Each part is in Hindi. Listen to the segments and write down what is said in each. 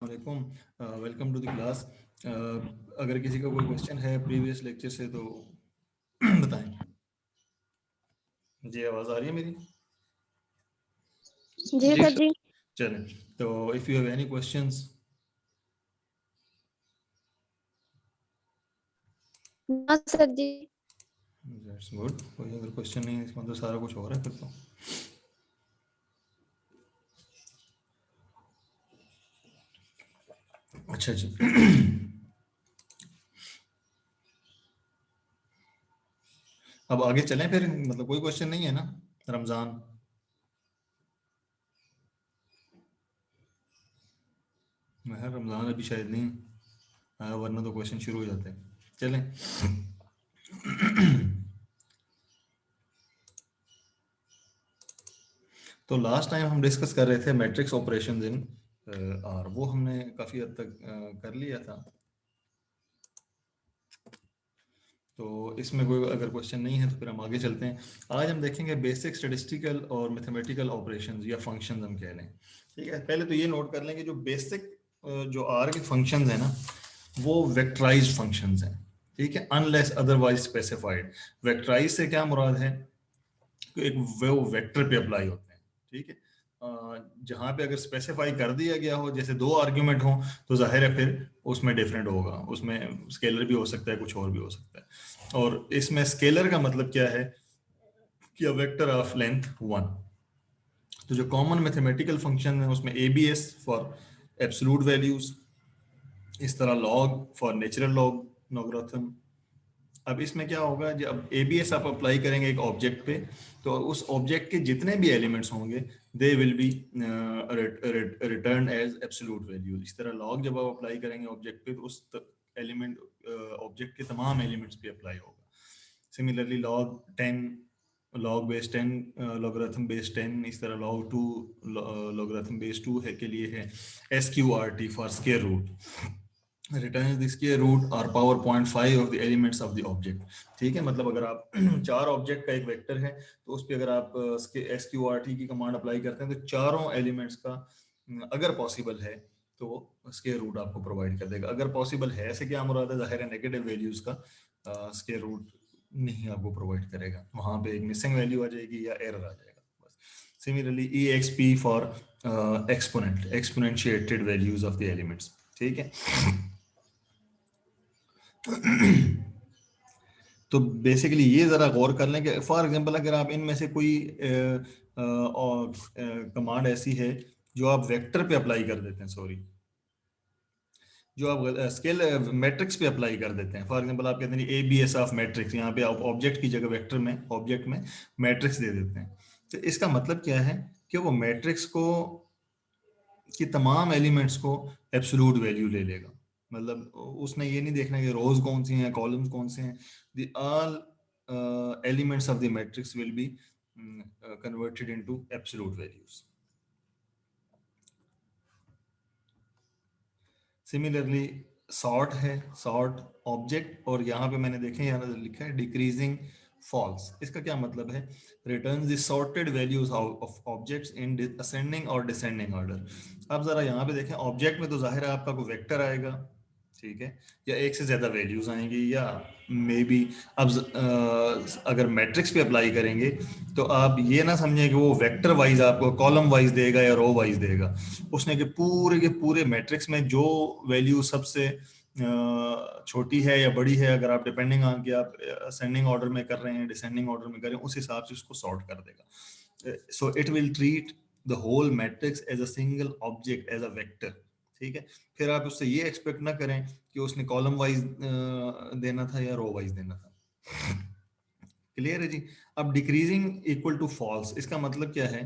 वालेकुम, वेलकम टू द क्लास। अगर किसी का कोई क्वेश्चन है प्रीवियस लेक्चर से तो बताएं। जी आवाज़ आ रही है मेरी? जी सर जी। चलें, तो if you have any questions. हाँ सर जी। That's good. कोई अगर क्वेश्चन नहीं है इसका मतलब सारा कुछ हो रहा है फिर तो। अच्छा जी। अब आगे चलें फिर, मतलब कोई क्वेश्चन नहीं है ना? रमज़ान महर रमज़ान अभी शायद नहीं आया, वरना तो क्वेश्चन शुरू हो जाते हैं। चलें। तो लास्ट टाइम हम डिस्कस कर रहे थे मैट्रिक्स ऑपरेशंस इन आर, वो हमने काफ़ी हद तक कर लिया था। तो इसमें कोई अगर क्वेश्चन नहीं है तो फिर हम आगे चलते हैं। आज हम देखेंगे बेसिक स्टैटिस्टिकल और मैथमेटिकल ऑपरेशंस या फंक्शंस हम कह लें। ठीक है, पहले तो ये नोट कर लें कि जो बेसिक जो आर के फंक्शंस हैं ना, वो वेक्टराइज्ड फंक्शंस हैं। ठीक है, अनलेस अदरवाइज स्पेसिफाइड। वेक्टराइज से क्या मुराद है कि एक वो वेक्टर पे अप्लाई होते हैं। ठीक है, जहाँ पे अगर स्पेसिफाई कर दिया गया हो, जैसे दो आर्ग्यूमेंट हो, तो जाहिर है फिर उसमें डिफरेंट होगा, उसमें स्केलर भी हो सकता है, कुछ और भी हो सकता है। और इसमें स्केलर का मतलब क्या है कि अ वेक्टर ऑफ लेंथ 1। तो जो कॉमन मैथमेटिकल फंक्शन है उसमें ABS फॉर एब्सोल्यूट वैल्यूज, इस तरह लॉग फॉर नेचुरल लॉगरिथम। अब इसमें क्या होगा, जब ABS आप अप्लाई करेंगे एक ऑब्जेक्ट पे, तो उस ऑब्जेक्ट के जितने भी एलिमेंट्स होंगे they will be return as absolute value. इस तरह लॉग जब आप अप्लाई करेंगे ऑब्जेक्ट पे तो उस एलिमेंट ऑब्जेक्ट के तमाम एलिमेंट्स पे अप्लाई होगा। Similarly log 10, log base 10, logarithm base 10, इस तरह लॉग 2, लॉगरिथम बेस 2 है के लिए है SQRT for square root, return the square root और power 0.5 of the elements of the object. ठीक है, मतलब अगर आप चार ऑब्जेक्ट का एक वेक्टर है तो उस पर अगर आप SQRT की कमांड अप्लाई करते हैं तो चारों एलिमेंट्स का अगर पॉसिबल है तो स्क्वायर रूट आपको प्रोवाइड कर देगा। अगर पॉसिबल है ऐसे क्या मुराद है, जाहिर है नेगेटिव वैल्यूज का स्क्वायर रूट नहीं आपको प्रोवाइड करेगा, वहां पे एक मिसिंग वैल्यू आ जाएगी या एरर आ जाएगा बस। Similarly EXP for exponentiated values of the elements. ठीक है, तो बेसिकली ये जरा गौर कर लें कि फॉर एग्जांपल अगर आप इनमें से कोई कमांड ऐसी है जो आप वेक्टर पे अप्लाई कर देते हैं, सॉरी, जो आप स्केल मैट्रिक्स पे अप्लाई कर देते हैं। फॉर एग्जांपल आप कहते हैं ABS ऑफ मैट्रिक्स, यहाँ पे आप ऑब्जेक्ट की जगह वेक्टर में ऑब्जेक्ट में मैट्रिक्स दे देते हैं। तो इसका मतलब क्या है कि वो मैट्रिक्स को कि तमाम एलिमेंट्स को एब्सोल्यूट वैल्यू ले लेगा। मतलब उसने ये नहीं देखना कि रोज कौन सी हैं, कॉलम्स कौन से हैं। The all elements of the matrix will be converted into absolute values. Similarly sort है, सॉर्ट ऑब्जेक्ट, और यहाँ पे मैंने देखे यहाँ लिखा है डिक्रीजिंग फॉल्स। इसका क्या मतलब है, return the sorted values of objects in ascending और डिसेंडिंग ऑर्डर। अब जरा यहाँ पे देखें, ऑब्जेक्ट में तो जाहिर है आपका कोई वेक्टर आएगा, ठीक है, या एक से ज्यादा वैल्यूज आएंगी, या मे बी अब अगर मैट्रिक्स पे अप्लाई करेंगे तो आप ये ना समझें कि वो वेक्टर वाइज आपको कॉलम वाइज देगा या रो वाइज देगा। उसने के पूरे मैट्रिक्स में जो वैल्यू सबसे छोटी है या बड़ी है, अगर आप डिपेंडिंग ऑन कि आप असेंडिंग ऑर्डर में कर रहे हैं डिसेंडिंग ऑर्डर में कर रहे हैं, उस हिसाब से उसको सॉर्ट कर देगा। So it will treat the whole matrix as a single object, as a vector. ठीक है, फिर आप उससे ये एक्सपेक्ट ना करें कि उसने कॉलम वाइज देना था या रो वाइज देना था। क्लियर है जी? अब डिक्रीजिंग इक्वल टू फॉल्स, इसका मतलब क्या है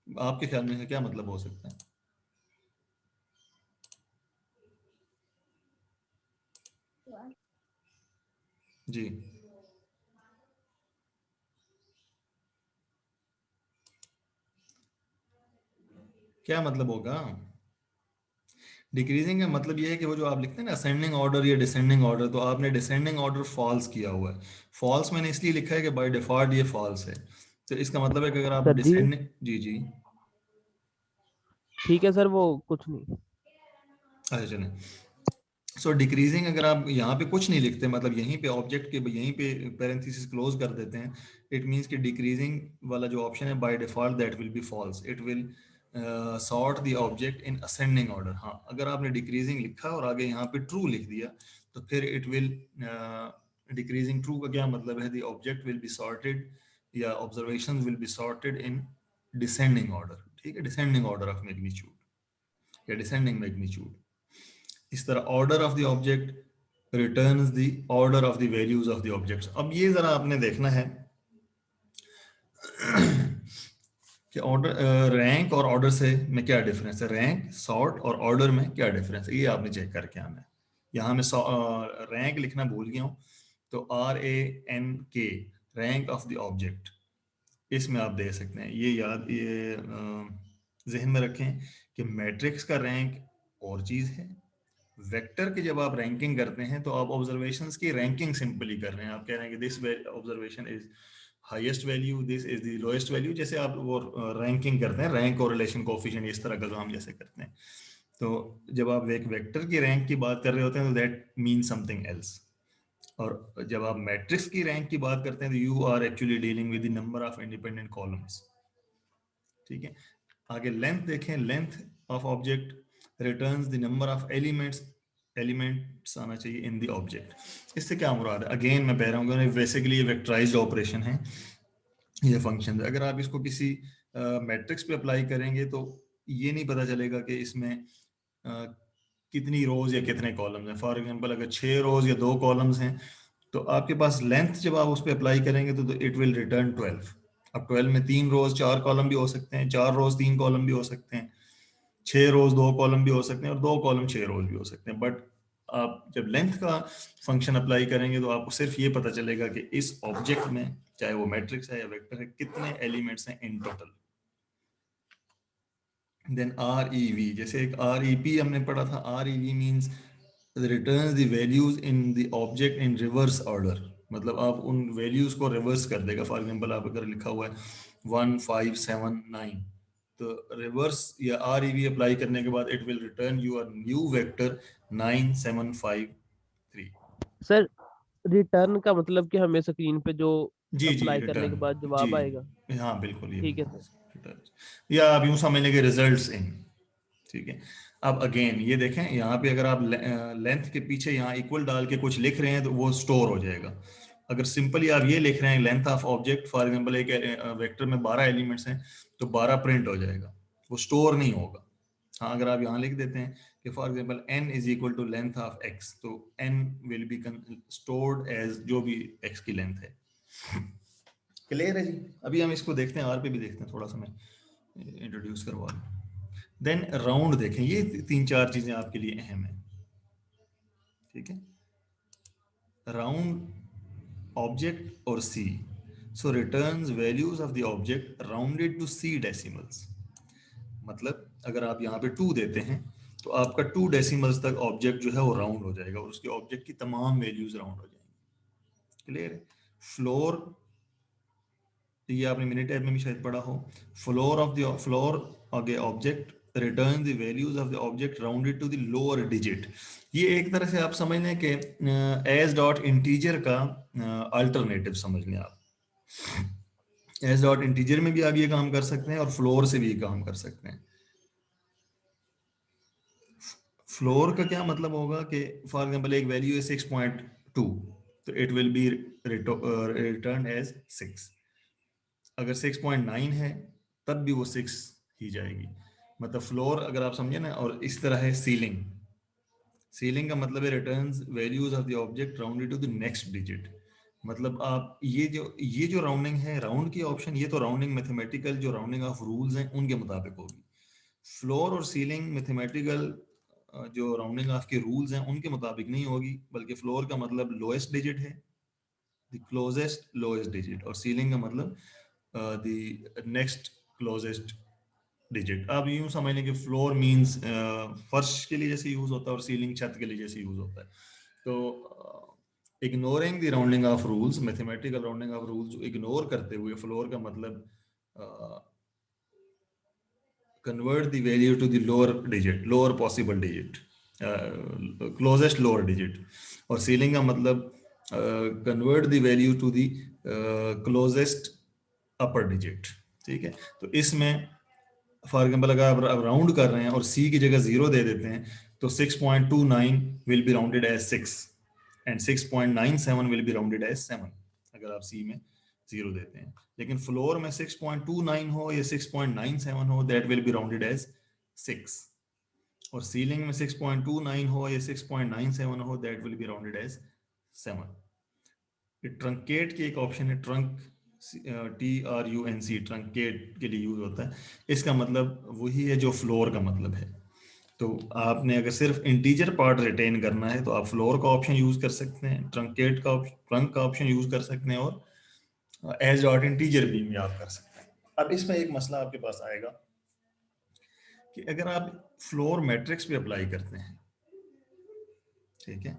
आपके ख्याल में, क्या मतलब हो सकता है? जी, क्या मतलब होगा? डिक्रीजिंग का मतलब ये है कि वो जो आप लिखते हैं ना असेंडिंग ऑर्डर या डिसेंडिंग ऑर्डर, तो आपने डिसेंडिंग ऑर्डर फॉल्स किया हुआ है। फॉल्स मैंने इसलिए लिखा है कि बाय डिफॉल्ट ये फॉल्स है। तो इसका मतलब है कि अगर आप सर जी डिसेंडिंग, जी जी, ठीक है सर, वो कुछ नहीं। अच्छा चलें। सो डिक्रीजिंग, अगर आप यहाँ पे कुछ नहीं लिखते, मतलब यहीं पे ऑब्जेक्ट के यहीं पे पैरेंथेसिस क्लोज कर देते हैं, इट मींस कि डिक्रीजिंग वाला जो ऑप्शन है by default that will be false, it will sort the object in ascending order. हाँ, अगर आपने डिक्रीजिंग लिखा और आगे यहाँ पे ट्रू लिख दिया तो फिर इट विल, डिक्रीजिंग ट्रू का क्या मतलब है, the object will be sorted या observation will be sorted in descending order. ठीक है, डिसेंडिंग ऑर्डर ऑफ मैग्नीट्यूड या डिसेंडिंग मैग्नीट्यूड। इस तरह order of the object returns the order of the values of the objects. अब ये जरा आपने देखना है कि ऑर्डर, रैंक और ऑर्डर से में क्या डिफरेंस है, रैंक, सॉर्ट और ऑर्डर में क्या डिफरेंस है, ये आपने चेक करके आना है। यहाँ मैं रैंक लिखना भूल गया हूँ, तो RANK, rank of the object, इसमें आप दे सकते हैं। ये याद, ये जहन में रखें कि मैट्रिक्स का रैंक और चीज़ है, वेक्टर की जब आप रैंकिंग करते हैं तो आप ऑब्जर्वेशंस की रैंकिंग सिंपली कर रहे हैं। आप कह रहे हैं कि this observation is highest value, this is the lowest value, जैसे आप वो रैंकिंग करते हैं, रैंक कोरिलेशन कोएफिशिएंट, इस तरह का काम जैसे करते हैं। तो जब आप एक वेक्टर की रैंक की बात कर रहे होते हैं तो दैट मीन समथिंग एल्स, और जब आप मैट्रिक्स की रैंक की बात करते हैं तो you are actually dealing with the number of independent columns. ठीक है, आगे लेंथ देखें, length of object returns the number of elements आना चाहिए इन द ऑब्जेक्ट। इससे क्या मुराद है, अगेन मैं कह रहा हूँ बेसिकली ये वेक्टराइज्ड ऑपरेशन है, ये फंक्शन है। अगर आप इसको किसी मैट्रिक्स पे अप्लाई करेंगे तो ये नहीं पता चलेगा कि इसमें कितनी रोज या कितने कॉलम्स हैं। फॉर एग्जांपल अगर 6 रोज या 2 कॉलम्स हैं तो आपके पास लेंथ जब आप उस पर अप्लाई करेंगे तो इट विल रिटर्न 12। अब 12 में 3 रोज 4 कॉलम भी हो सकते हैं, 4 रोज 3 कॉलम भी हो सकते हैं, 6 रोज 2 कॉलम भी हो सकते हैं, और 2 कॉलम 6 रोज भी हो सकते हैं। बट आप जब लेंथ का फंक्शन अप्लाई करेंगे तो आपको सिर्फ ये पता चलेगा कि इस ऑब्जेक्ट में, चाहे वो मैट्रिक्स है या वेक्टर है, कितने एलिमेंट्स हैं इन टोटल। देन REV, जैसे एक REP हमने पढ़ा था, REV means returns the values in the object in reverse order, मतलब आप उन वैल्यूज को रिवर्स कर देगा। फॉर एग्जांपल आप अगर लिखा हुआ है 1 5 7 9, तो रिवर्स या REV अप्लाई करने के बाद it will return you a new vector 9 7 5 3। Sir return का मतलब कि हमें स्क्रीन पे जो जी जी, अप्लाई करने के बाद रिटर्न जी, जवाब आएगा। हाँ बिल्कुल, ये ठीक है बिल्कुल सर। रिटर्न, या आप यूं समझ लें कि रिजल्ट्स इन। ठीक है, अब अगेन ये देखें, यहाँ पे अगर आप लेंथ के पीछे यहाँ इक्वल डाल के कुछ लिख रहे हैं तो वो स्टोर हो जाएगा। अगर सिंपली आप ये लिख रहे हैं length of object, for example एक वेक्टर में 12 एलिमेंट्स हैं तो 12 प्रिंट हो जाएगा, वो स्टोर नहीं होगा। हाँ, अगर आप यहाँ लिख देते हैं कि for example n is equal to length of x, तो n will be stored as जो भी x की लेंथ है। क्लियर है जी। अभी हम इसको देखते हैं, आर पे भी देखते हैं, थोड़ा सा मैं इंट्रोड्यूस करवा दूं। देन राउंड देखें, ये 3-4 चीजें आपके लिए अहम है। ठीक है, राउंड ऑब्जेक्ट और c, so returns values of the object rounded to C decimals. मतलब अगर आप यहाँ पे 2 देते हैं तो आपका 2 डेसिमल्स तक ऑब्जेक्ट जो है वो राउंड हो जाएगा और उसके ऑब्जेक्ट की तमाम वैल्यूज राउंड हो जाएंगी। क्लियर है। फ्लोर, ये आपने मिनट टैब में भी शायद पढ़ा हो, फ्लोर आगे object return the values of the object rounded to the lower digit. ये एक तरह से आप समझ लें कि एज डॉट इंटीजर का अल्टरनेटिव समझ लें आप। एज डॉट इंटीजर में भी आप ये काम कर सकते हैं और फ्लोर से भी ये काम कर सकते हैं। फ्लोर का क्या मतलब होगा कि फॉर एग्जांपल एक वैल्यू है 6.2, तो it will be return as 6। अगर 6.9 है तब भी वो 6 ही जाएगी। मतलब फ्लोर अगर आप समझे ना, और इस तरह है सीलिंग। सीलिंग का मतलब है returns values of the object rounded to the next digit. मतलब आप ये जो राउंडिंग है, राउंड की ऑप्शन, ये तो राउंडिंग मैथमेटिकल जो राउंडिंग ऑफ रूल्स हैं उनके मुताबिक होगी। फ्लोर और सीलिंग मैथमेटिकल जो राउंडिंग ऑफ के रूल्स हैं उनके मुताबिक नहीं होगी, बल्कि फ्लोर का मतलब लोएस्ट डिजिट है, द क्लोजेस्ट लोएस्ट डिजिट, और सीलिंग का मतलब द नेक्स्ट क्लोजेस्ट डिजिट। आप यूं समझ लें कि फ्लोर मींस फर्श के लिए जैसे यूज होता है और सीलिंग छत के लिए जैसे यूज होता है। तो ignoring the rounding off rules, mathematical rounding off rules ignore करते हुए फ्लोर का मतलब convert the value to the lower possible digit, closest lower digit. और ceiling का मतलब convert the value to the closest upper digit. ठीक है, तो इसमें फॉर एग्जाम्पल अगर आप राउंड कर रहे हैं और c की जगह 0 दे देते हैं तो 6.29 will be rounded as 6 and 6.97 will be rounded as 7 अगर आप c में 0 देते हैं। लेकिन फ्लोर में 6.29 हो या 6.97 हो, that will be rounded as 6, और सीलिंग में 6.29 हो या 6.97 हो, that will be rounded as 7। Truncate की एक ऑप्शन है, ट्रंक, TRUNC, ट्रंकेट के लिए यूज होता है। इसका मतलब वही है जो फ्लोर का मतलब है। तो आपने अगर सिर्फ इंटीजर पार्ट रिटेन करना है तो आप फ्लोर का ऑप्शन यूज कर सकते हैं, ट्रंकेट का ट्रंक का ऑप्शन यूज कर सकते हैं, और एज डॉट इंटीजर भी याद कर सकते हैं। अब इसमें एक मसला आपके पास आएगा कि अगर आप फ्लोर मैट्रिक्स पे अप्लाई करते हैं, ठीक है,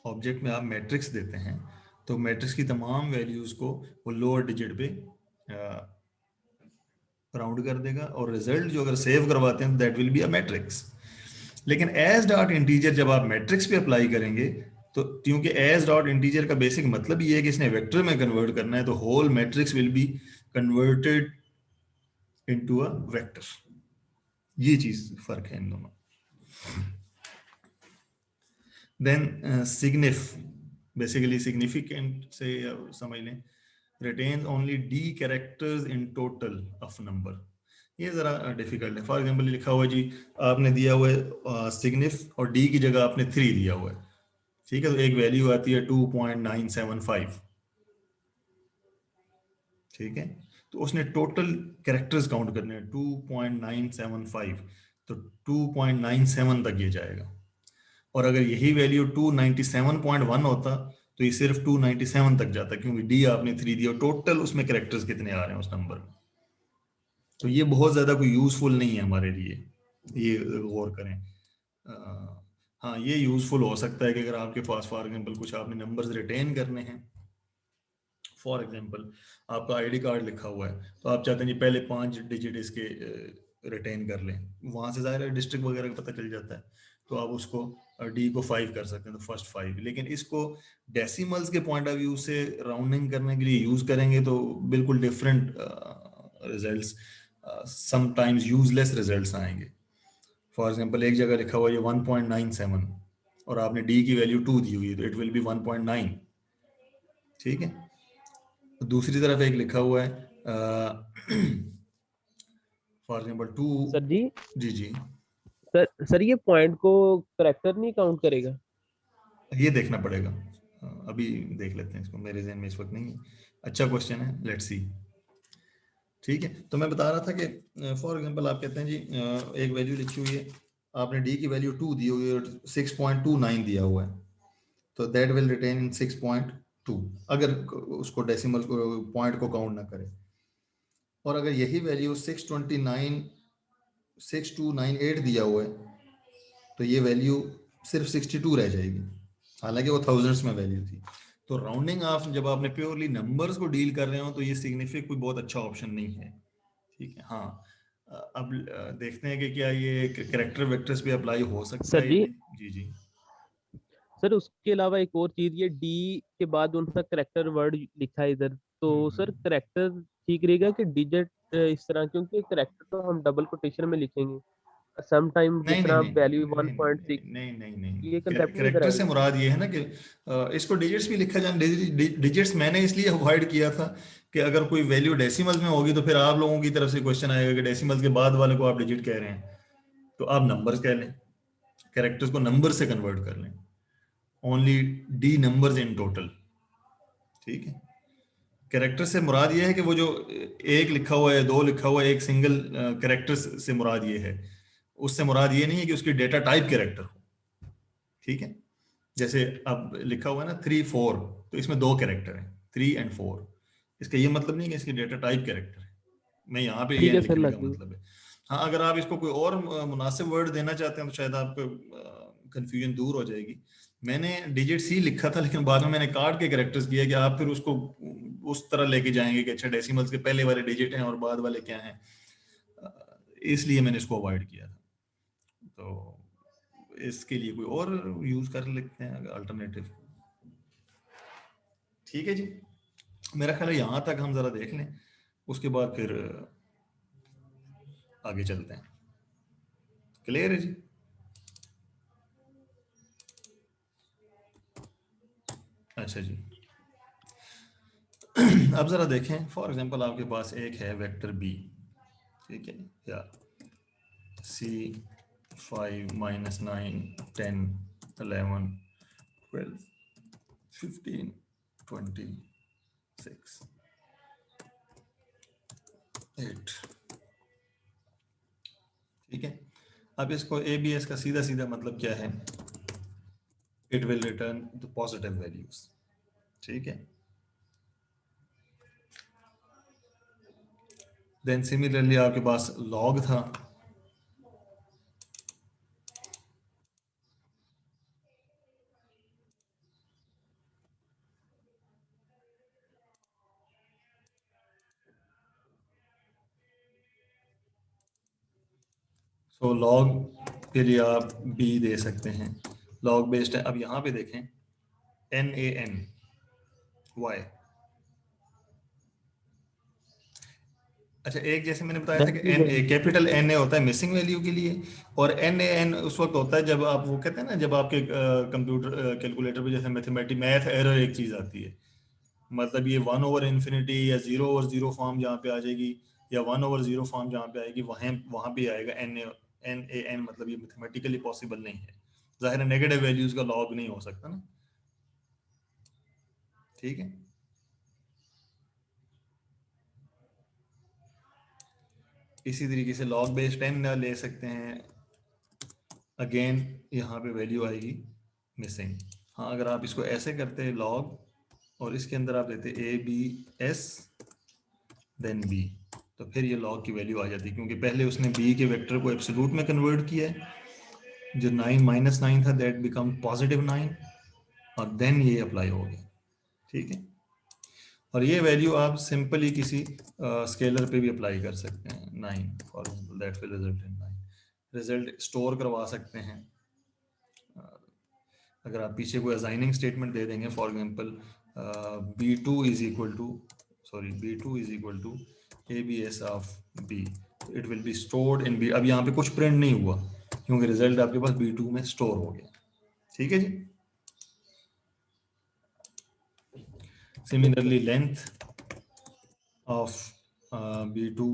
ऑब्जेक्ट में आप मैट्रिक्स देते हैं तो मैट्रिक्स की तमाम वैल्यूज को वो लोअर डिजिट पे राउंड कर देगा, और रिजल्ट जो अगर सेव करवाते हैं that will be a matrix. लेकिन एज डॉट इंटीजर जब आप मैट्रिक्स पे अप्लाई करेंगे तो क्योंकि एज डॉट इंटीजर का बेसिक मतलब ये है कि इसने वेक्टर में कन्वर्ट करना है, तो whole matrix will be converted into a vector. ये चीज फर्क है इन दोनों। देन सिग्निफ, बेसिकली सिग्निफिकेंट से समझ लें, retains only d characters in total of number। ये जरा डिफिकल्ट है। फॉर एग्जांपल लिखा हुआ है जी, आपने दिया हुआ है सिग्निफ और d की जगह आपने 3 दिया हुआ है, ठीक है, तो एक वैल्यू आती है 2.975, ठीक है, तो उसने टोटल कैरेक्टर्स काउंट करने हैं 2.975, तो 2.97 तक ये जाएगा। और अगर यही वैल्यू 297.1 होता तो ये सिर्फ 297 तक जाता, क्योंकि डी आपने 3 दिया, टोटल उसमें कैरेक्टर्स कितने आ रहे हैं उस नंबर में। तो ये बहुत ज्यादा कोई यूजफुल नहीं है हमारे लिए, ये गौर करें। हाँ, ये यूजफुल हो सकता है कि अगर आपके पास फॉर एग्जांपल कुछ आपने नंबर्स रिटेन करने हैं, फॉर एग्जांपल आपका आईडी कार्ड लिखा हुआ है तो आप चाहते हैं जी पहले 5 डिजिट इसके रिटेन कर लें, वहां से ज़ाहिर है डिस्ट्रिक्ट वगैरह का पता चल जाता है, तो आप उसको डी को 5 कर सकते हैं, तो फर्स्ट 5। लेकिन इसको डेसिमल्स के पॉइंट ऑफ व्यू से राउंडिंग करने के लिए यूज करेंगे तो बिल्कुल different results, sometimes useless results आएंगे। फॉर एग्जांपल एक जगह लिखा हुआ है 1.97 और आपने डी की वैल्यू 2 दी हुई है, तो इट विल बी 1.9, ठीक है। दूसरी तरफ एक लिखा हुआ है फॉर एग्जांपल 2। सर जी, जी सर ये पॉइंट को करेक्टर नहीं काउंट करेगा? ये देखना पड़ेगा, अभी देख लेते हैं इसको, मेरे ज़हन में इस वक्त नहीं है। अच्छा क्वेश्चन है, लेट्स सी। ठीक है, तो मैं बता रहा था कि फॉर एग्जांपल आप कहते हैं जी एक वैल्यू लिखी हुई है, आपने डी की वैल्यू 2 दी हुई है और 6.29 दिया हुआ है, तो दैट विल रिटेन इन 6.2 अगर उसको डेसिमल पॉइंट को काउंट ना करे। और अगर यही वैल्यू 6298 दिया हुआ है तो ये वैल्यू सिर्फ 62 रह जाएगी, हालांकि वो थाउजेंड्स में वैल्यू थी। तो राउंडिंग ऑफ जब आपने प्योरली नंबर्स को डील कर रहे हो तो ये सिग्निफिक कोई बहुत अच्छा ऑप्शन नहीं है, ठीक है। हाँ, अब देखते हैं कि क्या ये कैरेक्टर वेक्टर्स पे अप्लाई हो सकता सर है। जी, जी सर उसके अलावा एक और चीज, ये डी के बाद उनका करेक्टर वर्ड लिखा है इधर, तो सर करेक्टर ठीक रहेगा कि डिजिट इस तरह? क्योंकि करेक्टर तो हम डबल कोटेशन में लिखेंगे सम टाइम, नहीं जिस नहीं तरह नहीं वैल्यू नहीं 1.6, नहीं नहीं नहीं, ये कंसेप्ट नहीं इधर कैरेक्टर से आएगा? मुराद ये है ना कि इसको डिजिट्स भी लिखा जाए। डिजिट्स मैंने इसलिए अवॉइड किया था कि अगर कोई वैल्यू डेसिमल्स में होगी तो फिर आप लोगों की तरफ से क्वेश्चन आएगा कि डेसिमल्स के बाद वाले को आप डिजिट कह रहे हैं, तो आप नंबर्स कह लें, कैरेक्टर्स को नंबर से कन्वर्ट कर लें, only D numbers in total, ठीक है। कैरेक्टर से मुराद ये है कि वो जो एक लिखा हुआ है, 2 लिखा हुआ है, एक सिंगल कैरेक्टर से मुराद ये है, उससे मुराद ये नहीं है कि उसकी डेटा टाइप कैरेक्टर हो, ठीक है। जैसे अब लिखा हुआ है ना 3 4, तो इसमें 2 कैरेक्टर हैं 3 एंड 4, इसका ये मतलब नहीं है कि इसकी डेटा टाइप कैरेक्टर है, मैं यहाँ पे ठीक ये है सर, लिखने का लग मतलब है। हाँ, अगर आप इसको कोई और मुनासिब वर्ड देना चाहते हैं तो शायद आपको कंफ्यूजन दूर हो जाएगी। मैंने डिजिट सी लिखा था लेकिन बाद में मैंने काट के कैरेक्टर्स किया कि आप फिर उसको उस तरह लेके जाएंगे कि अच्छा डेसिमल्स के पहले वाले डिजिट हैं और बाद वाले क्या हैं। इसलिए मैंने इसको अवॉइड किया था। तो इसके लिए कोई और यूज कर लेते हैं अल्टरनेटिव। ठीक है जी, मेरा ख्याल है यहाँ तक हम जरा देख लें, उसके बाद फिर आगे चलते हैं। क्लियर है जी? अच्छा जी, अब जरा देखें, फॉर एग्जांपल आपके पास एक है वेक्टर बी, ठीक है, या C5 -9 10 11 12 15 26 8, ठीक है। अब इसको ABS का सीधा सीधा मतलब क्या है, it will return the positive values, ठीक है। देन सिमिलरली आपके पास लॉग था, तो लॉग के लिए आप B दे सकते हैं, लॉग बेस्ड है। अब यहाँ पे देखें NaNy, अच्छा, एक जैसे मैंने बताया था कि नेगेटिव वैल्यू। कैपिटल Na होता है मिसिंग वैल्यू के लिए, और NaN उस वक्त होता है जब आप वो कहते हैं ना, जब आपके कंप्यूटर कैलकुलेटर पे जैसे मैथ एरर एक चीज आती है, मतलब ये 1/∞ या 0/0 फॉर्म जहाँ पे आ जाएगी, या 1/0 फॉर्म जहाँ पे आएगी, वहाँ वहाँ पे आएगा NaN, मतलब ये मैथमेटिकली पॉसिबल नहीं है, जाहिर है नेगेटिव वैल्यूज का लॉग नहीं हो सकता ना, ठीक है। इसी तरीके से लॉग बेस 10 ले सकते हैं, अगेन यहाँ पे वैल्यू आएगी मिसिंग। हाँ, अगर आप इसको ऐसे करते लॉग और इसके अंदर आप देते ABS देन B, तो फिर ये लॉग की वैल्यू आ जाती, क्योंकि पहले उसने B के वेक्टर को एब्सोल्यूट में कन्वर्ट किया है, जो 9 -9 था दैट बिकम +9, और देन ये अप्लाई हो गया, ठीक है। और ये वैल्यू आप सिंपली किसी स्केलर पे भी अप्लाई कर सकते हैं, 9 for example, that will result in 9, result store करवा सकते हैं। अगर आप पीछे कोई असाइनिंग स्टेटमेंट दे देंगे, for example B2 is equal to ABS of B, it will be stored in B। अब यहाँ पे कुछ प्रिंट नहीं हुआ क्योंकि रिजल्ट आपके पास B2 में स्टोर हो गया, ठीक है जी। Similarly length of B2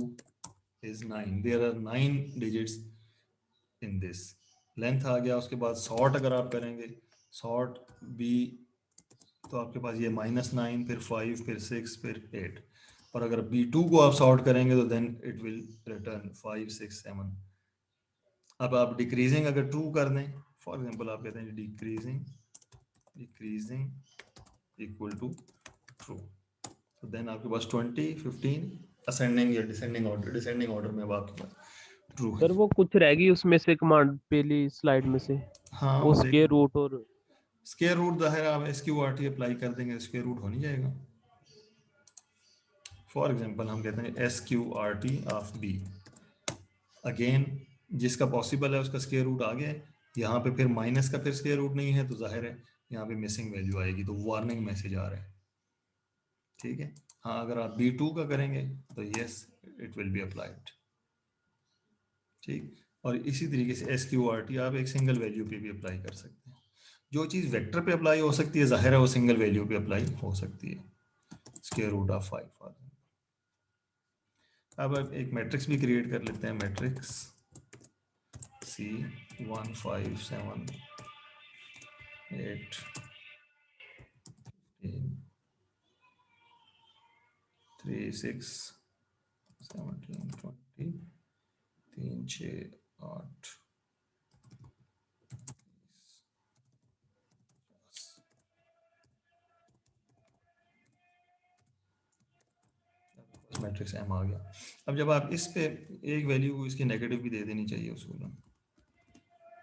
is 9, there are 9 digits in this, length आ गया। उसके बाद सॉर्ट अगर आप करेंगे, सॉर्ट B, तो आपके पास ये -9 फिर 5 फिर 6 फिर 8, और अगर B2 को आप सॉर्ट करेंगे तो देन इट विल रिटर्न 5 6 7। अब आप डिक्रीजिंग अगर ट्रू कर दें, फॉर एग्जांपल आप कहते हैं डिक्रीजिंग इक्वल टू ट्रू, तो देन आपके पास 20 15 असेंडिंग या डिसेंडिंग ऑर्डर में अब आपके पास ट्रू है। सर वो कुछ रह गई उसमें से कमांड पहली स्लाइड में से, हाँ, वो वो स्क्वायर देख, रूट और स्क्वायर रूट जाहिर आप SQRT अप्लाई कर देंगे, स्क्वायर रूट हो नहीं जाएगा। फॉर एग्जांपल हम कहते हैं SQRT ऑफ B, अगेन जिसका पॉसिबल है उसका स्क्वायर रूट आ गया है, यहाँ पे फिर माइनस का फिर स्क्वायर रूट नहीं है, तो जाहिर है यहाँ पे मिसिंग वैल्यू आएगी, तो वार्निंग मैसेज आ रहा है, ठीक है। हाँ, अगर आप B2 का करेंगे तो yes it will be applied, ठीक। और इसी तरीके से SQRT आप एक सिंगल वैल्यू पे भी अप्लाई कर सकते हैं। जो चीज़ वेक्टर पे अप्लाई हो सकती है, जाहिर है वो सिंगल वैल्यू पे अप्लाई हो सकती है, स्क्वायर रूट ऑफ 5। अब एक मैट्रिक्स भी क्रिएट कर लेते हैं, मैट्रिक्स C1 5 7 8 3 6 17 20 3 6 8 मैट्रिक्स M आ गया। अब जब आप इस पे एक वैल्यू इसकी नेगेटिव भी दे देनी चाहिए उसूलन,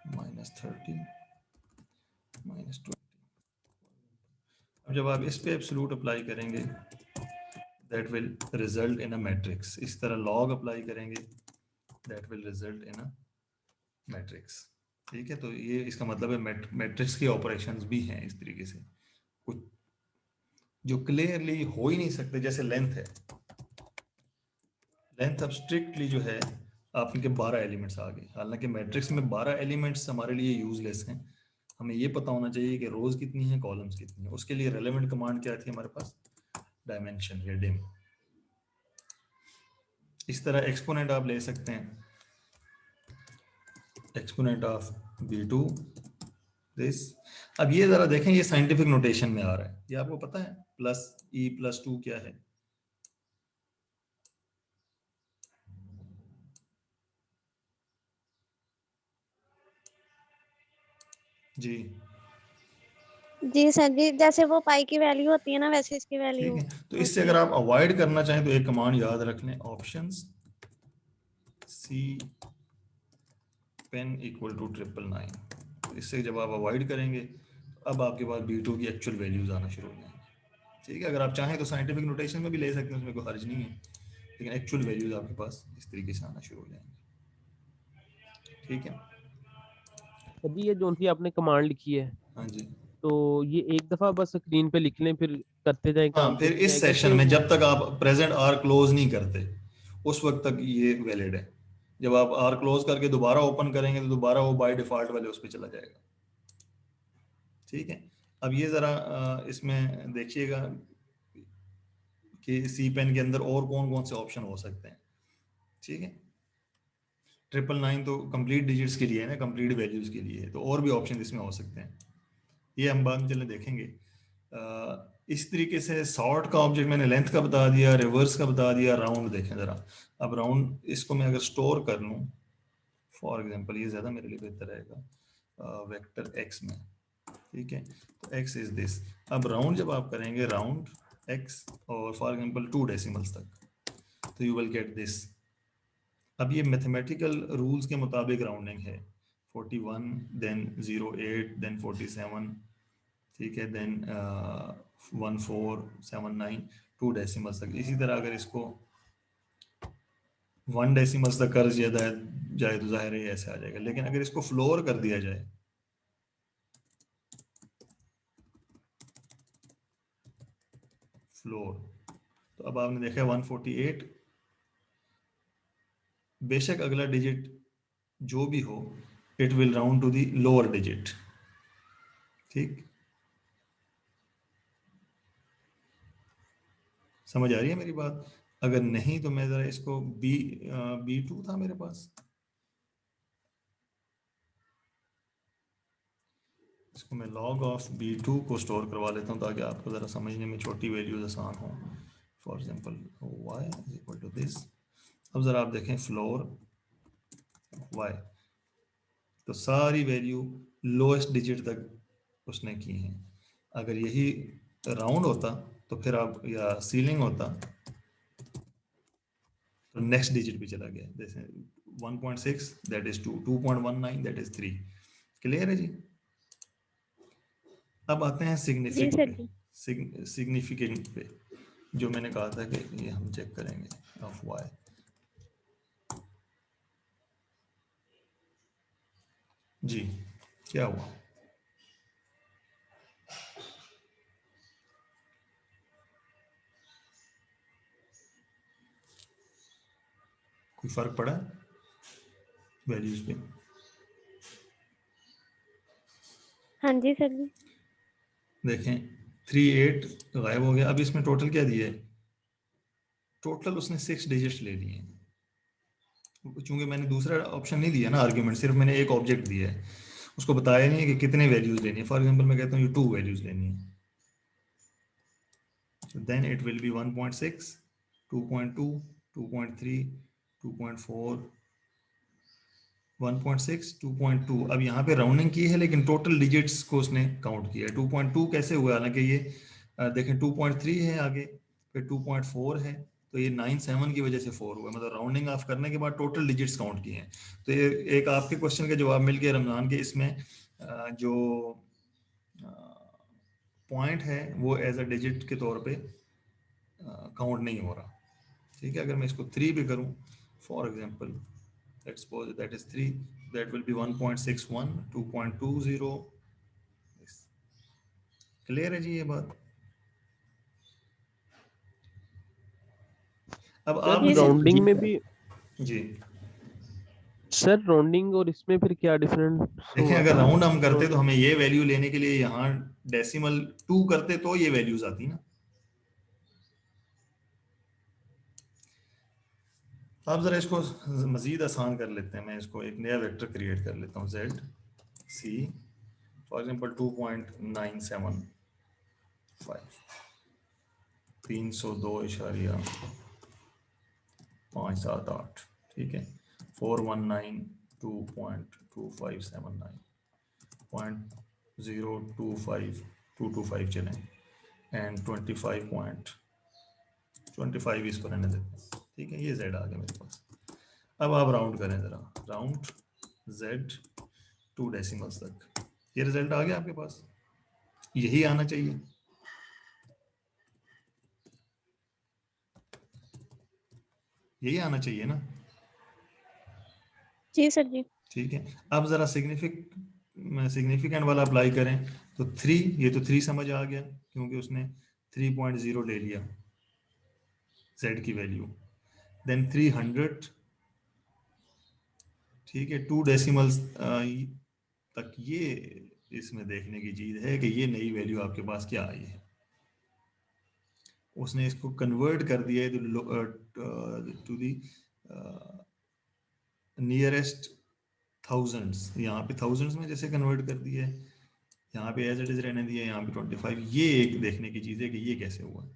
-30 -20। अब जब आप इस पे एब्सोल्यूट अप्लाई करेंगे that will result in a matrix, इस तरह लॉग अप्लाई करेंगे that will result in a matrix. ठीक है, तो ये इसका मतलब है मैट्रिक्स की ऑपरेशंस भी हैं इस तरीके से, कुछ जो क्लियरली हो ही नहीं सकते, जैसे लेंथ है। लेंथ अब स्ट्रिक्टली जो है आपके 12 एलिमेंट्स आ गए, हालांकि मैट्रिक्स में 12 एलिमेंट्स हमारे लिए यूजलेस हैं। हमें ये पता होना चाहिए कि रोज कितनी है, कॉलम्स कितनी है। उसके लिए रेलेवेंट कमांड क्या थी हमारे पास, डायमेंशन या डिम। इस तरह एक्सपोनेंट आप ले सकते हैं, एक्सपोनेंट ऑफ b2 दिस। अब ये जरा देखें, ये साइंटिफिक नोटेशन में आ रहा है, ये आपको पता है प्लस e प्लस 2 क्या है? जी जी सर जी, जैसे वो पाई की वैल्यू होती है ना, वैसे इसकी वैल्यू ठीक है, तो इससे होती अगर है। आप अवॉइड करना चाहें तो एक कमांड याद रख लें, options scipen equal to 999। इससे जब आप अवॉइड करेंगे तो अब आपके पास b2 की एक्चुअल वैल्यूज आना शुरू हो जाएंगी। ठीक है, अगर आप चाहें तो साइंटिफिक नोटेशन में भी ले सकते हैं, उसमें कोई हर्ज नहीं है, लेकिन एक्चुअल वैल्यूज आपके पास इस तरीके से आना शुरू हो जाएंगे। ठीक है, सर जी ये जो सी आपने कमांड लिखी है, हाँ जी। तो ये एक दफा बस स्क्रीन पे लिख लें, फिर करते जाएं हाँ, काम, तो फिर नहीं इस आएगा सेशन कि में वो? जब तक आप प्रेजेंट आर क्लोज नहीं करते उस वक्त तक ये वैलिड है। जब आप आर क्लोज करके दोबारा ओपन करेंगे तो दोबारा वो बाय डिफॉल्ट वाले उस पर चला जाएगा। ठीक है, अब ये जरा इसमें देखिएगा कि सी पेन के अंदर और कौन कौन से ऑप्शन हो सकते हैं। ठीक है, 999 तो कंप्लीट डिजिट्स के लिए है ना, कंप्लीट वैल्यूज के लिए है, तो और भी ऑप्शन इसमें हो सकते हैं, ये हम बाद में चले देखेंगे। इस तरीके से सॉर्ट का ऑब्जेक्ट मैंने लेंथ का बता दिया, रिवर्स का बता दिया, राउंड देखें ज़रा। अब राउंड इसको मैं अगर स्टोर कर लूँ, फॉर एग्जांपल ये ज़्यादा मेरे लिए बेहतर रहेगा वेक्टर एक्स में। ठीक है, तो एक्स इज दिस। अब राउंड जब आप करेंगे राउंड एक्स और फॉर एग्जांपल 2 डेसिमल्स तक, तो यू विल गेट दिस। अब ये मैथमेटिकल रूल्स के मुताबिक राउंडिंग है, 41 देन 08 देन 47, ठीक है, देन 1479 2 डेसिमल्स तक। इसी तरह अगर इसको 1 डेसिमल्स तक कर दिया जाए तो जाहिर है ऐसे आ जाएगा, लेकिन अगर इसको फ्लोर कर दिया जाए, फ्लोर, तो अब आपने देखा 148, बेशक अगला डिजिट जो भी हो it will round to the lower digit. ठीक, समझ आ रही है मेरी बात? अगर नहीं तो मैं जरा इसको B2 था मेरे पास, इसको मैं log ऑफ B2 को स्टोर करवा लेता हूँ ताकि आपको ज़रा समझने में छोटी वैल्यूज आसान हो। For example y is equal to this. अब ज़रा आप देखें फ्लोर y, तो सारी वैल्यू लोएस्ट डिजिट तक उसने की हैं। अगर यही राउंड होता तो फिर आप, या सीलिंग होता तो नेक्स्ट डिजिट भी चला गया, जैसे 1.6 that is 2, 2.19 that is 3। Clear है जी? अब आते हैं जी सिग्निफिक सर पे, जी। सिग्निफिकेंट पे, जो मैंने कहा था कि ये हम चेक करेंगे ऑफ वाई। जी क्या हुआ? कोई फर्क पड़ा वैल्यूज पे? हाँ जी सर जी। देखें 38 गायब हो गया। अब इसमें टोटल क्या दिया है? टोटल उसने 6 डिजिट्स ले लिए हैं, चूंकि मैंने दूसरा ऑप्शन नहीं दिया ना आर्ग्यूमेंट, सिर्फ मैंने एक ऑब्जेक्ट दिया है, उसको बताया नहीं है कि कितने वैल्यूज लेनी है। फॉर एग्जांपल मैं कहता हूँ ये 2 वैल्यूज लेनी है, देन इट विल बी 1.6, 2.2, 2.3, 2.4, 1.6, 2.2। अब यहाँ पे राउंडिंग की है लेकिन टोटल डिजिट्स को उसने काउंट किया है। 2.2 कैसे हुआ? हालांकि ये देखें 2.3 है आगे, फिर 2.4 है, तो ये 97 की वजह से 4 हुआ, मतलब राउंडिंग ऑफ करने के बाद टोटल डिजिट्स काउंट किए हैं। तो ये एक आपके क्वेश्चन का जवाब मिल गया रमजान के। इसमें जो पॉइंट है वो एज अ डिजिट के तौर पे काउंट नहीं हो रहा। ठीक है, अगर मैं इसको 3 भी करूं for example, let's suppose that is 3, that will be 1.61, 2.20. Clear है जी ये बात? अब आप सर जी सर। राउंडिंग में भी, जी सर राउंडिंग और इसमें फिर क्या डिफरेंस देखें, हुआ? अगर राउंड हम करते तो हमें ये वैल्यू लेने के लिए यहाँ डेसिमल 2 करते तो ये वैल्यूज आती ना। आप जरा इसको मजीद आसान कर लेते हैं, मैं इसको एक नया वेक्टर क्रिएट कर लेता हूँ, z c फॉर एग्जांपल 2.975 302.578, ठीक है, 419.2579.025225 चलें, एंड 25.25 इसको रहने देते हैं, ठीक है, ये z आ गया मेरे पास। अब आप राउंड करें जरा, राउंड z 2 डेसिमल्स तक, ये रिजल्ट आ गया आपके पास, यही आना चाहिए। यही आना चाहिए ना? जी सर जी। ठीक है, अब जरा सिग्निफिकेंट वाला अप्लाई करें तो 3, ये तो 3 समझ आ गया क्योंकि उसने 3.0 ले लिया z की वैल्यू, देन 300, ठीक है, 2 डेसिमल्स तक, ये इसमें देखने की चीज है कि ये नई वैल्यू आपके पास क्या आई है। उसने इसको कन्वर्ट कर दिया है टू दी नियरेस्ट थाउजेंड्स, यहाँ पे थाउजेंड्स में जैसे कन्वर्ट कर दिया है, यहाँ पे एज इट इज रहने दिया, यहाँ पे 25, ये एक देखने की चीज है कि ये कैसे हुआ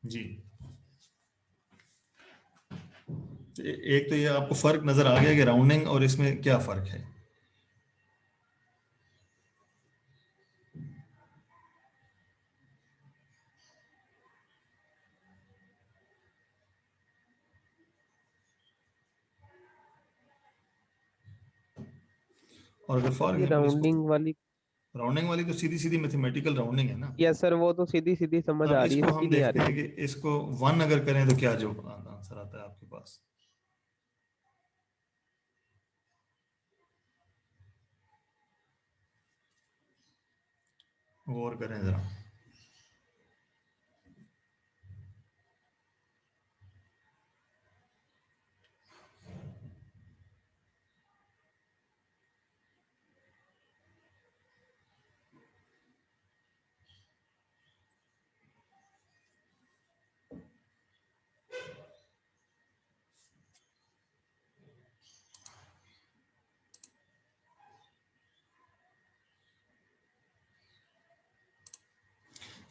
जी। एक तो ये आपको फर्क नजर आ गया कि राउंडिंग और इसमें क्या फर्क है। और अगर फॉर ये एग्जांपल इसको, राउंडिंग वाली तो सीधी सीधी मैथमेटिकल राउंडिंग है ना। यस सर, वो तो सीधी सीधी समझ अब आ रही है, इसको इसकी हम नहीं आ देखते रही हैं थी। कि इसको 1 अगर करें तो क्या जो आंसर आता है आपके पास। गौर करें जरा,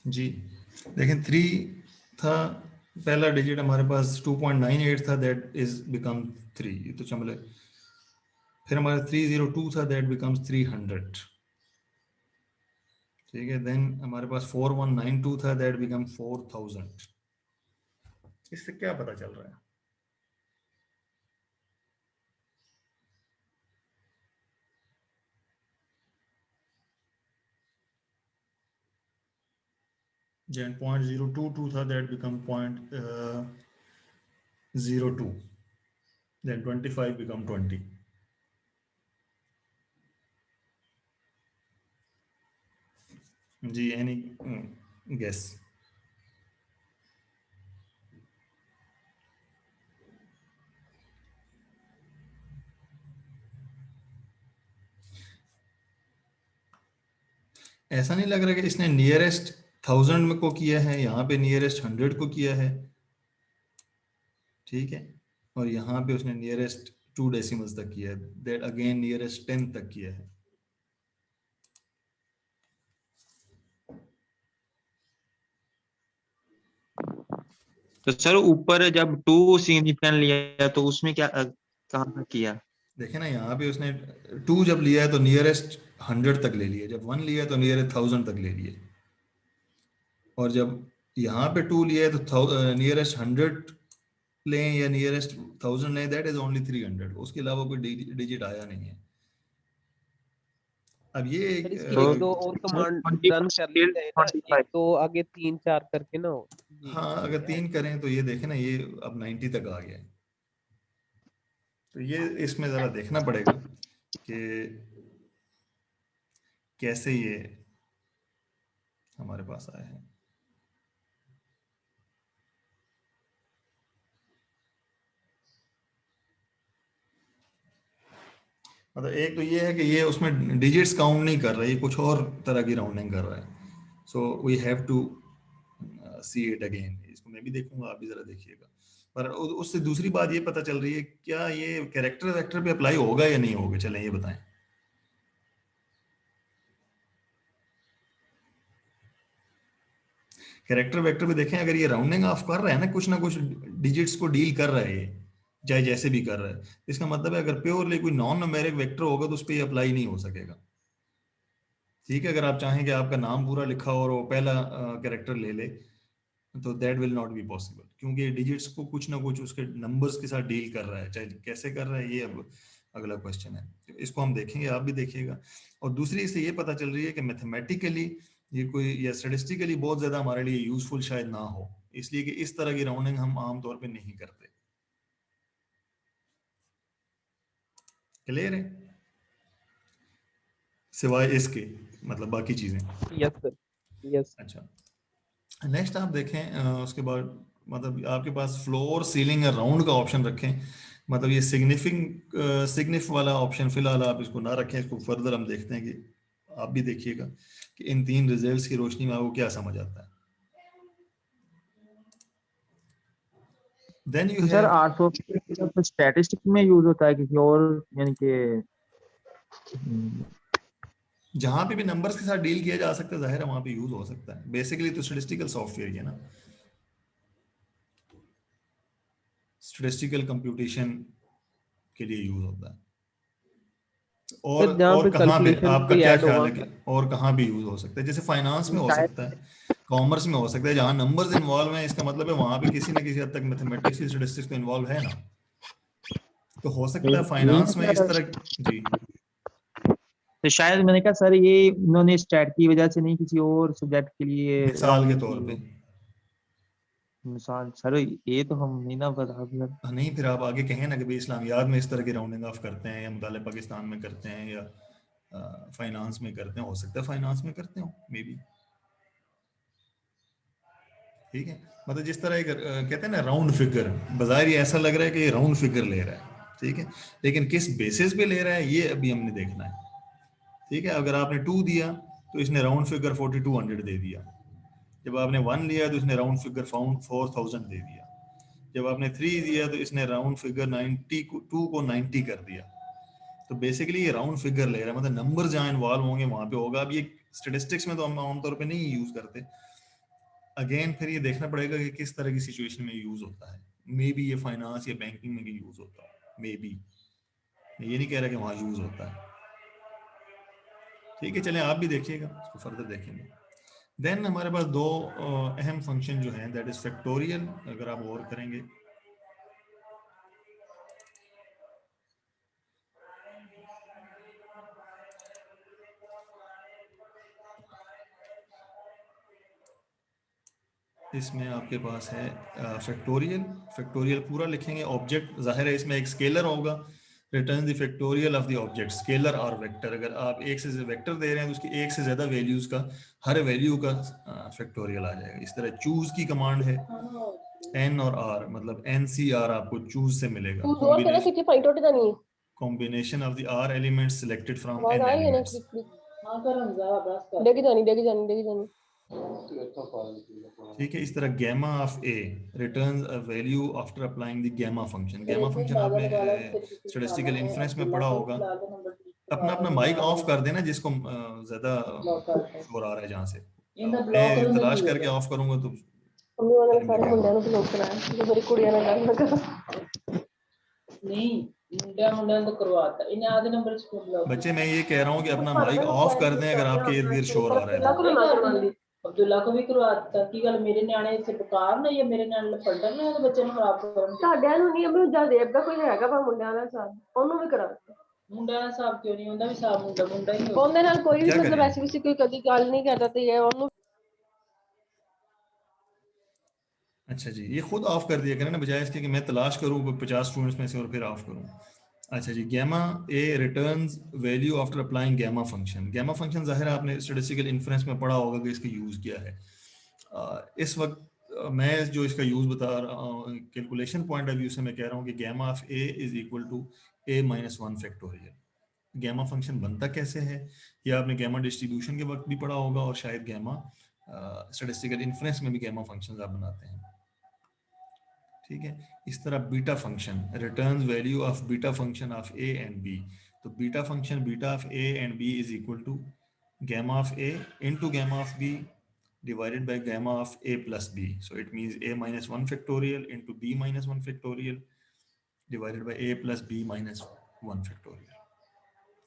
जी देखें 3 था, पहला डिजिट हमारे पास 2.98 था, दैट इज बिकम 3, ये तो चमले। फिर हमारा 302 था, दैट बिकम्स 300, ठीक है, देन हमारे पास 4192 था, दैट बिकम 4000। इससे क्या पता चल रहा है? then 0.022 था, that become 0.02, then 25 become 20। Ji any guess? ऐसा नहीं लग रहा कि इसने नियरेस्ट 1000 में को किया है, यहाँ पे नियरेस्ट 100 को किया है, ठीक है, और यहाँ पे उसने नियरेस्ट 2 डेसिमल्स तक किया है, दैट अगेन नियरेस्ट 10 तक किया है। तो सर ऊपर जब 2 सिग्निफिकेंट लिया तो उसमें क्या कहाँ किया? देखे ना, यहाँ पे उसने 2 जब लिया है तो नियरेस्ट 100 तक ले लिया, जब 1 लिया है तो नियरेस्ट 1000 तक ले लिए, और जब यहाँ पे 2 लिया है तो नियरेस्ट 100 लें या नियरेस्ट 1000 लें, दैट इज ओनली 300, उसके अलावा कोई डिजिट आया नहीं है। अब ये सर इसकी तो एक दो और कमांड 20 रन कर ली जाए ना, 25। एक तो आगे 3 4 करके ना जी। हाँ, अगर 3 करें तो ये देखें ना, ये अब 90 तक आ गया है, तो ये इसमें जरा देखना पड़ेगा कि कैसे ये हमारे पास आए हैं। मतलब एक तो ये है कि ये उसमें डिजिट्स काउंट नहीं कर रहा है, ये कुछ और तरह की राउंडिंग कर रहा है। So we have to see it again. इसको मैं भी देखूंगा, आप भी जरा देखिएगा। पर उससे दूसरी बात ये पता चल रही है, क्या ये कैरेक्टर वेक्टर पे अप्लाई होगा या नहीं होगा, चलें ये बताएं। कैरेक्टर वेक्टर पे देखें, अगर ये राउंडिंग ऑफ कर रहा है ना कुछ डिजिट्स को डील कर रहा है ये, चाहे जैसे भी कर रहा है, इसका मतलब है अगर प्योरली कोई नॉन न्यूमेरिक वेक्टर होगा तो उस पर ये अप्लाई नहीं हो सकेगा। ठीक है, अगर आप चाहें कि आपका नाम पूरा लिखा हो और वो पहला कैरेक्टर ले ले, तो that will not be possible, क्योंकि डिजिट्स को कुछ ना कुछ उसके नंबर्स के साथ डील कर रहा है, चाहे कैसे कर रहा है ये अब अगला क्वेश्चन है। तो इसको हम देखेंगे, आप भी देखिएगा। और दूसरी इससे ये पता चल रही है कि मैथमेटिकली ये कोई या स्टेटिस्टिकली बहुत ज्यादा हमारे लिए यूजफुल शायद ना हो, इसलिए कि इस तरह की राउंडिंग हम आमतौर पर नहीं करते। क्लियर है, सिवाय इसके, मतलब बाकी चीजें। Yes sir, yes. अच्छा, नेक्स्ट आप देखें उसके बाद मतलब आपके पास फ्लोर सीलिंग और राउंड का ऑप्शन रखें। मतलब ये सिग्निफ वाला ऑप्शन फिलहाल आप इसको ना रखें, इसको फर्दर हम देखते हैं कि आप भी देखिएगा कि इन तीन रिजल्ट्स की रोशनी में आपको क्या समझ आता है। Then you sir have R4 statistic में यूज होता है किसी और, यानी कि जहां पे भी नंबर्स के साथ डील किया जा सकता है, जाहिर है वहां पे यूज हो सकता है। बेसिकली तो स्टैटिस्टिकल सॉफ्टवेयर ही है ना, स्टैटिस्टिकल कंप्यूटेशन के लिए यूज होता है। सर जहाँ और पे कहाँ पे कैलकुलेशन आपका भी क्या ऐड ख्याल होगा। है कि और कहाँ भी यूज हो सकता है? जैसे फाइनेंस में हो शायद सकता है, कॉमर्स में हो सकता है, जहाँ नंबर्स इन्वॉल्व हैं, इसका मतलब है वहां पे किसी ना किसी हद तक मैथमेटिक्स या स्टैटिस्टिक्स तो इन्वॉल्व है ना। तो हो सकता है यही फाइनेंस में है इस सर। तरह। जी, तो शायद मैंने कहा सर ये इन्होंने स्टैट की वजह से नहीं, किसी और सब्जेक्ट के लिए मिसाल के राउंडिंग तौर की पे। हो। मिसाल सर ये तो हम नहीं ना बता सर। नहीं, फिर आप आगे कहें ना कि भाई इस्लामियात में इस तरह की राउंडिंग ऑफ करते हैं, या मुताले पाकिस्तान में करते हैं, या फाइनेंस में करते हैं। हो सकता है फाइनेंस में करते हो मे बी। ठीक है, मतलब जिस तरह एक कहते हैं ना राउंड फिगर, बाजार ये ऐसा लग रहा है कि ये राउंड फिगर ले रहा है, ठीक है, लेकिन किस बेसिस पे ले रहा है ये अभी हमने देखना है। ठीक है, अगर आपने 2 दिया तो इसने राउंड फिगर 4200 दे दिया। जब आपने 1 लिया तो इसने राउंड फिगर 4000 दे दिया। जब आपने 3 दिया तो इसने राउंड फिगर 90 को 2 को 90 कर दिया। तो बेसिकली ये राउंड फिगर ले रहा है, मतलब नंबर जहाँ इन्वॉल्व होंगे वहां पे होगा। अब ये स्टेटिस्टिक्स में तो हम आमतौर पे नहीं यूज करते। अगेन फिर ये देखना पड़ेगा कि किस तरह की सिचुएशन में यूज होता है। मे बी ये फाइनेंस या बैंकिंग में यूज होता है, मे बी। मैं ये नहीं कह रहा कि वहां यूज होता है। ठीक है, चलें आप भी देखिएगा, इसको फर्दर देखेंगे। देन हमारे पास दो अहम फंक्शन जो हैं, दैट इज फैक्टोरियल। अगर आप गौर करेंगे, इसमें आपके पास है फैक्टोरियल। फैक्टोरियल पूरा लिखेंगे, ऑब्जेक्ट जाहिर है इसमें एक स्केलर होगा, return the factorial of the object, scalar और वेक्टर। अगर आप एक से वेक्टर दे रहे हैं तो उसकी एक से ज्यादा वैल्यूज का, हर वैल्यू का फैक्टोरियल आ जाएगा। इस तरह चूज की कमांड है, एन और आर, मतलब NCR आपको चूज से मिलेगा, combination of the R elements selected from N elements. ठीक है, इस तरह gamma of A returns a value after applying the gamma function. Gamma function आपने स्टैटिस्टिकल इन्फ्रेंस में पढ़ा होगा। अपना अपना माइक ऑफ कर देना जिसको ज्यादा शोर आ रहा है जहां से। मैं तलाश करके ऑफ करूंगा तो टाइम लगेगा। बच्चे मैं ये कह रहा हूँ कि अपना माइक ऑफ कर दें अगर आपके इर्द गिर्द शोर आ रहा है तो। अब्दुल्ला को भी करवाता की गल मेरे न्याणे इसे बेकार ने, या मेरे न्याणे पढ़न ने ਉਹਦੇ ਬੱਚੇ ਨੂੰ ਖਰਾਬ ਕਰਨ। ਤੁਹਾਡਿਆਂ ਨੂੰ ਨਹੀਂ, ਮੈਨੂੰ ਜਦ ਦੇਵ ਦਾ ਕੋਈ ਹੈਗਾ ਪਰ ਮੁੰਡਿਆਂ ਦਾ ਸਾਥ ਉਹਨੂੰ ਵੀ ਕਰਾ ਦਿੱਤਾ। ਮੁੰਡਿਆਂ ਦਾ ਸਾਥ ਕਿਉਂ ਨਹੀਂ ਹੁੰਦਾ, ਵੀ ਸਾਥ ਮੁੰਡਾ ਹੀ ਹੋਵੇ। ਉਹਦੇ ਨਾਲ ਕੋਈ ਵੀ ਮਤਲਬ ਐਸੀ ਕਿਸੇ ਕੋਈ ਕਦੀ ਗੱਲ ਨਹੀਂ ਕਰਦਾ ਤੇ ਇਹ ਉਹਨੂੰ। अच्छा जी, ये खुद ऑफ कर दिया करें ना, बजाय इसके कि मैं तलाश करूं 50 स्टूडेंट्स में से और फिर ऑफ करूं। अच्छा जी, gamma A returns value after applying gamma function. Gamma function जाहिर है आपने statistical inference में पढ़ा होगा कि इसका यूज क्या है। इस वक्त मैं जो इसका यूज बता रहा हूँ कैलकुलेशन पॉइंट ऑफ व्यू से, मैं कह रहा हूँ कि gamma of A is equal to A minus 1 factorial. Gamma function बनता कैसे है ये आपने गैमा डिस्ट्रीब्यूशन के वक्त भी पढ़ा होगा, और शायद गैमा स्टैटिस्टिकल इन्फ्रेंस में भी गैमा फंक्शंस आप बनाते हैं। ठीक है, इस तरह beta function returns value of beta function of a and b. तो beta function beta of a and b is equal to gamma of a into gamma of b divided by gamma of a plus b. So it means a minus 1 factorial into b minus 1 factorial divided by a plus b minus 1 factorial.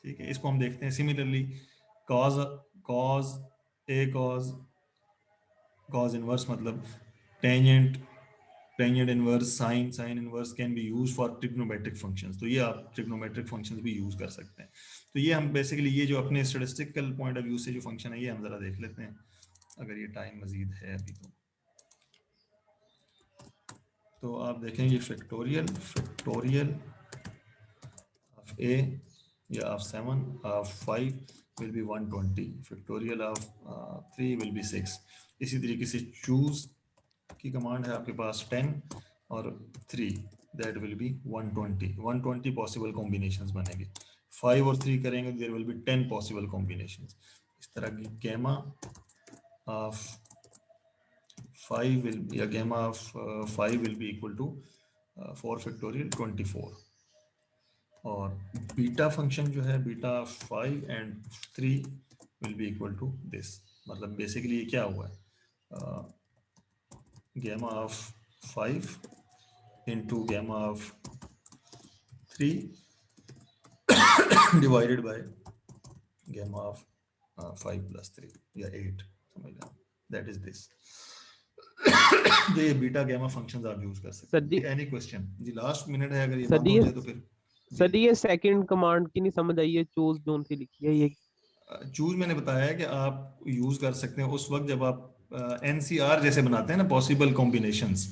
ठीक है, इसको हम देखते हैं सिमिलरली cos इनवर्स मतलब tangent inverse sine inverse can be use for trigonometric functions. तो ये आप ट्रिग्नोमेट्रिक फंक्शंस भी यूज कर सकते हैं। तो ये हम बेसिकली ये जो अपने स्टैटिस्टिकल पॉइंट ऑफ व्यू से जो फंक्शन है ये हम जरा देख लेते हैं, अगर ये टाइम मजीद है अभी तो आप देखेंगे फैक्टोरियल ऑफ ए या of 7 of 5 will be 120, factorial of 3 will be 6। इसी तरीके से चूज की कमांड है आपके पास 10 और 3, that will be 120 possible combinations बनेंगे। 5 और 3 करेंगे there will be 10 possible combinations. इस तरह की gamma of 5 will या gamma of 5 will be equal to 4 factorial 24, और बीटा फंक्शन जो है beta 5 and 3 will be equal to this। मतलब बेसिकली ये क्या हुआ है, gamma of 5 into gamma of 3 divided by gamma of 5 plus 3 या 8 समझ लें, that is this। तो ये बीटा गैमा फंक्शंस आप यूज कर सकते हैं। एनी क्वेश्चन जी? लास्ट मिनट है, अगर ये बंद हो जाए तो फिर सर ये सेकंड कमांड की नहीं समझ आई है, चूज जोन सी लिखी है। ये चूज मैंने बताया है कि आप यूज कर सकते हैं उस वक्त जब आप एनसीआर जैसे बनाते हैं ना, पॉसिबल कॉम्बिनेशंस।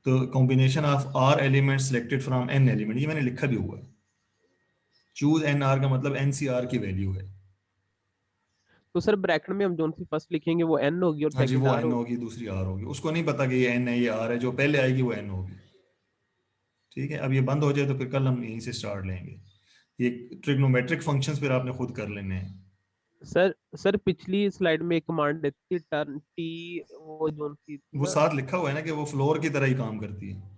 तो combination of R element selected from N element, ये मैंने लिखा भी हुआ है। चूज एन आर का मतलब एनसीआर की वैल्यू है। तो सर ब्रैकेट में हम जोन सी फर्स्ट लिखेंगे वो एन होगी और हाँ जी, सेकंड वो आर एन होगी, दूसरी आर होगी। उसको नहीं पता कि ये एन है ये आर है, जो पहले आएगी वो एन होगी। ठीक है, अब ये बंद हो जाए तो फिर कल हम यहीं से स्टार्ट लेंगे। ये ट्रिग्नोमेट्रिक फंक्शंस फिर आपने खुद कर लेने हैं। सर पिछली स्लाइड में एक कमांड देती थी टर्न टी, वो जोन सी वो साथ लिखा हुआ है ना कि वो फ्लोर की तरह ही काम करती है।